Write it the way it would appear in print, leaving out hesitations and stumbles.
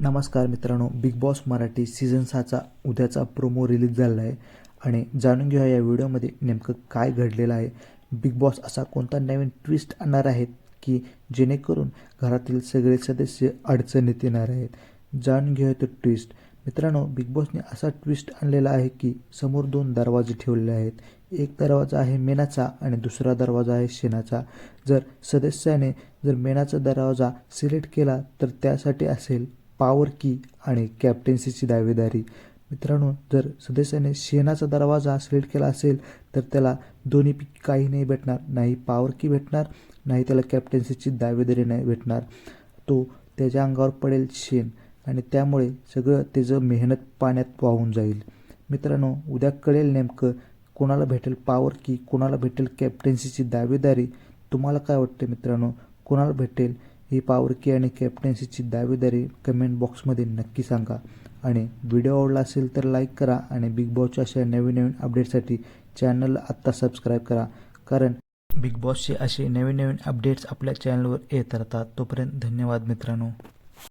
नमस्कार मित्रांनो, big boss Marathi season 6चा उद्याचा प्रोमो रिलीज झाला आहे आणि जाणून घेऊया या व्हिडिओमध्ये नेमकं काय घडलेलं आहे. बिग बॉस असा कोणता नवीन ट्विस्ट आणणार आहेत की जेणेकरून घरातील सगळे सदस्य अडचणीत येणार आहेत. जाणून घेऊया तो ट्विस्ट. मित्रांनो, बिग बॉसने असा ट्विस्ट आणलेला आहे की समोर 2 दरवाजे ठेवलेले आहेत. एक दरवाजा आहे मेनाचा आणि दुसरा दरवाजा आहे शेणाचा. जर सदस्याने मेनाचा दरवाजा सिलेक्ट केला तर त्यासाठी असेल पॉवर की आणि कॅप्टन्सीची दावेदारी. मित्रांनो, जर सदस्याने शेणाचा दरवाजा सिलेक्ट केला असेल तर त्याला दोन्हीपैकी काही नाही भेटणार. नाही पॉवर की भेटणार, नाही त्याला कॅप्टन्सीची दावेदारी नाही भेटणार. त्याच्या अंगावर पडेल शेण आणि त्यामुळे सगळं त्याचं मेहनत पाण्यात वाहून जाईल. मित्रांनो, उद्या कळेल नेमकं कोणाला भेटेल पॉवर की कोणाला भेटेल कॅप्टन्सीची दावेदारी. तुम्हाला काय वाटतं मित्रांनो, कोणाला भेटेल ही पॉवर की आणि कॅप्टन्सीची दावेदारी? कमेंट बॉक्समध्ये नक्की सांगा. आणि व्हिडिओ आवडला असेल तर लाईक करा आणि बिग बॉसच्या अशा नवीन नवीन अपडेट्ससाठी चॅनलला आत्ता सबस्क्राईब करा, कारण बिग बॉसचे असे नवीन नवीन अपडेट्स आपल्या चॅनलवर येत राहतात. तोपर्यंत धन्यवाद मित्रांनो.